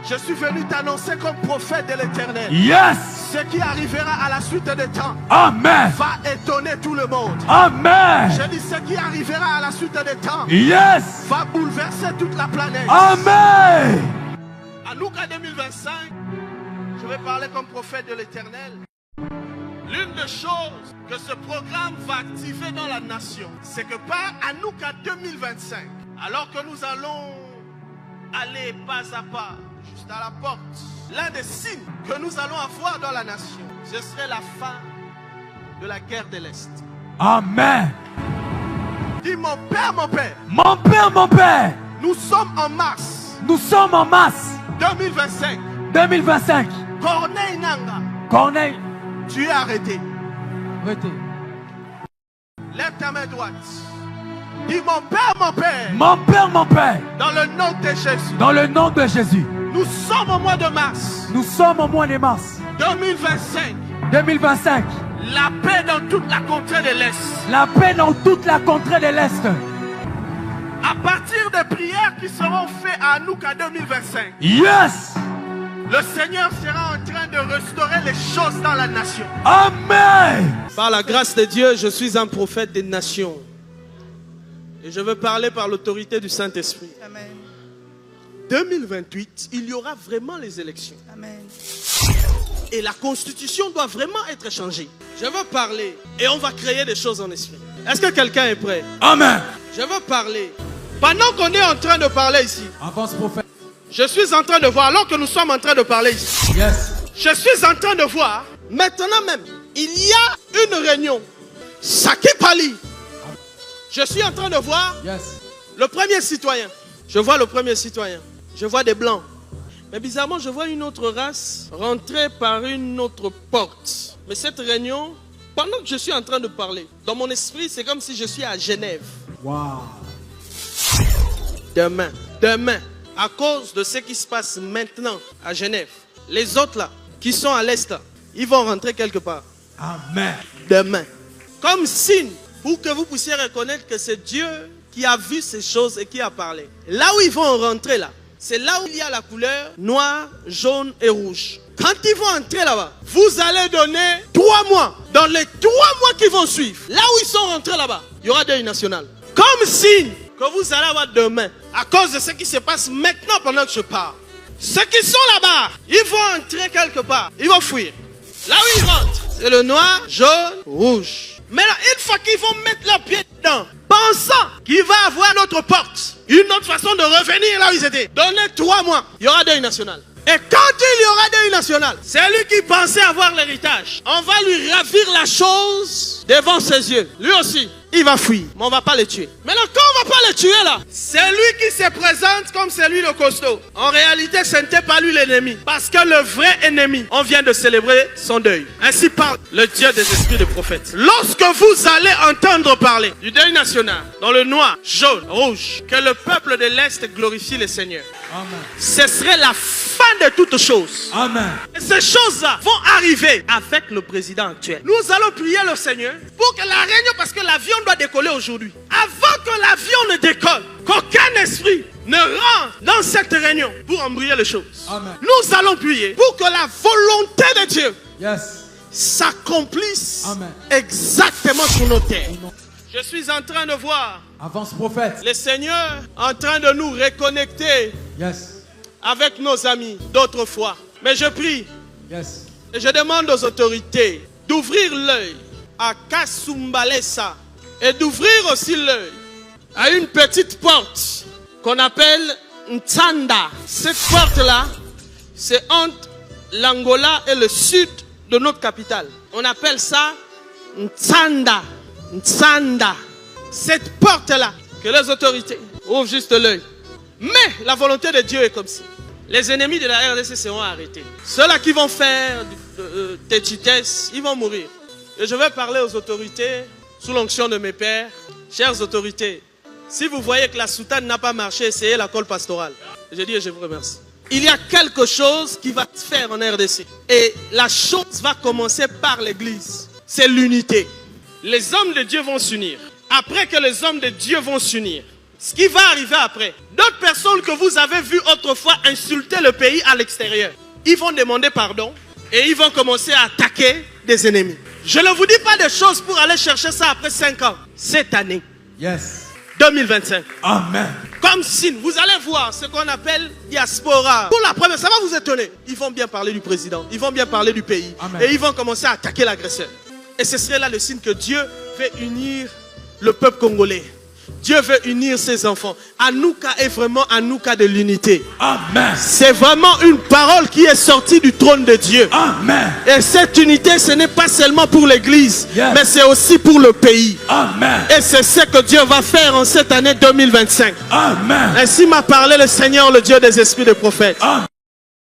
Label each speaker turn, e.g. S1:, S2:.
S1: Je suis venu t'annoncer comme prophète de l'Éternel.
S2: Yes.
S1: Ce qui arrivera à la suite des temps.
S2: Amen.
S1: Va étonner tout le monde.
S2: Amen.
S1: Je dis ce qui arrivera à la suite des temps.
S2: Yes.
S1: Va bouleverser toute la planète.
S2: Amen.
S1: Hanouka 2025, je vais parler comme prophète de l'Éternel. L'une des choses que ce programme va activer dans la nation, c'est que par Hanouka 2025, alors que nous allons aller pas à pas, juste à la porte, l'un des signes que nous allons avoir dans la nation, ce serait la fin de la guerre de l'Est.
S2: Amen.
S1: Dis mon père, mon père.
S2: Mon père, mon père.
S1: Nous sommes en mars.
S2: Nous sommes en mars
S1: 2025.
S2: 2025.
S1: Corneille Nanga.
S2: Corneille.
S1: Tu es arrêté.
S2: Arrêtez.
S1: Lève ta main droite. Dis mon père, mon père.
S2: Mon père, mon père.
S1: Dans le nom de Jésus.
S2: Dans le nom de Jésus.
S1: Nous sommes au mois de mars.
S2: Nous sommes au mois de mars
S1: 2025.
S2: 2025.
S1: La paix dans toute la contrée de l'Est.
S2: La paix dans toute la contrée de l'Est.
S1: À partir des prières qui seront faites à Hanouka 2025.
S2: Yes.
S1: Le Seigneur sera en train de restaurer les choses dans la nation.
S2: Amen.
S1: Par la grâce de Dieu, je suis un prophète des nations. Et je veux parler par l'autorité du Saint-Esprit.
S3: Amen.
S1: 2028, il y aura vraiment les élections.
S3: Amen.
S1: Et la constitution doit vraiment être changée. Je veux parler et on va créer des choses en esprit. Est-ce que quelqu'un est prêt?
S2: Amen.
S1: Je veux parler. Pendant qu'on est en train de parler ici,
S2: Avance, prophète.
S1: je suis en train de voir, alors que nous sommes en train de parler ici,
S2: Yes.
S1: je suis en train de voir, maintenant même, il y a une réunion. Saki Pali. Je suis en train de voir
S2: Yes.
S1: le premier citoyen. Je vois le premier citoyen. Je vois des blancs. Mais bizarrement, je vois une autre race rentrer par une autre porte. Mais cette réunion, pendant que je suis en train de parler, dans mon esprit, c'est comme si je suis à Genève.
S2: Wow.
S1: Demain, à cause de ce qui se passe maintenant à Genève, les autres là, qui sont à l'est, là, ils vont rentrer quelque part.
S2: Amen.
S1: Demain. Comme signe, pour que vous puissiez reconnaître que c'est Dieu qui a vu ces choses et qui a parlé. Là où ils vont rentrer là, c'est là où il y a la couleur noir, jaune et rouge. Quand ils vont entrer là-bas, vous allez donner 3 mois. Dans les 3 mois qui vont suivre, là où ils sont rentrés là-bas, il y aura deuil national. Comme signe que vous allez avoir demain, à cause de ce qui se passe maintenant pendant que je parle. Ceux qui sont là-bas, ils vont entrer quelque part, ils vont fuir. Là où ils rentrent, c'est le noir, jaune, rouge. Maintenant, une fois qu'ils vont mettre leurs pieds dedans, pensant qu'il va avoir notre porte, une autre façon de revenir là où ils étaient, donnez 3 mois, il y aura deuil national. Et quand il y aura deuil national, c'est lui qui pensait avoir l'héritage. On va lui ravir la chose devant ses yeux. Lui aussi, il va fuir, mais on ne va pas le tuer. Maintenant, quand on ne va pas le tuer là, c'est lui qui se présente comme celui le costaud. En réalité, ce n'était pas lui l'ennemi. Parce que le vrai ennemi, on vient de célébrer son deuil. Ainsi parle le Dieu des esprits de prophètes. Lorsque vous allez entendre parler du deuil national, dans le noir, jaune, rouge, que le peuple de l'Est glorifie le Seigneur.
S2: Amen.
S1: Ce serait la fin de toutes choses.
S2: Amen.
S1: Et ces choses-là vont arriver avec le président actuel. Nous allons prier le Seigneur pour que la réunion, parce que l'avion doit décoller aujourd'hui. Avant que l'avion ne décolle, qu'aucun esprit ne rentre dans cette réunion pour embrouiller les choses.
S2: Amen.
S1: Nous allons prier pour que la volonté de Dieu
S2: Yes.
S1: s'accomplisse
S2: Amen.
S1: exactement sur nos terres. Je suis en train de voir
S2: Avance, prophète.
S1: le Seigneur en train de nous reconnecter
S2: Yes.
S1: avec nos amis d'autrefois. Mais je prie
S2: Yes.
S1: et je demande aux autorités d'ouvrir l'œil à Kasumbalesa et d'ouvrir aussi l'œil à une petite porte qu'on appelle Ntsanda. Cette porte-là, c'est entre l'Angola et le sud de notre capitale. On appelle ça Ntsanda. Ntsanda. Cette porte-là, que les autorités ouvrent juste l'œil. Mais la volonté de Dieu est comme ça. Les ennemis de la RDC seront arrêtés. Ceux-là qui vont faire des vitesses, ils vont mourir. Et je vais parler aux autorités sous l'onction de mes pères. Chères autorités, si vous voyez que la soutane n'a pas marché, essayez la colle pastorale. Je dis et je vous remercie. Il y a quelque chose qui va se faire en RDC. Et la chose va commencer par l'église. C'est l'unité. Les hommes de Dieu vont s'unir. Après que les hommes de Dieu vont s'unir, Ce qui va arriver après. D'autres personnes que vous avez vues autrefois insulter le pays à l'extérieur, ils vont demander pardon et ils vont commencer à attaquer des ennemis. Je ne vous dis pas des choses pour aller chercher ça après 5 ans. Cette année,
S2: Yes.
S1: 2025.
S2: Amen.
S1: Comme signe, vous allez voir ce qu'on appelle diaspora. Pour la première, ça va vous étonner. Ils vont bien parler du président, ils vont bien parler du pays.
S2: Amen.
S1: Et ils vont commencer à attaquer l'agresseur. Et ce serait là le signe que Dieu veut unir le peuple congolais. Dieu veut unir ses enfants. Anouka est vraiment Anouka de l'unité.
S2: Amen.
S1: C'est vraiment une parole qui est sortie du trône de Dieu.
S2: Amen.
S1: Et cette unité, ce n'est pas seulement pour l'église,
S2: Yes.
S1: mais c'est aussi pour le pays.
S2: Amen.
S1: Et c'est ce que Dieu va faire en cette année 2025.
S2: Amen.
S1: Ainsi m'a parlé le Seigneur, le Dieu des esprits des prophètes.
S2: Amen.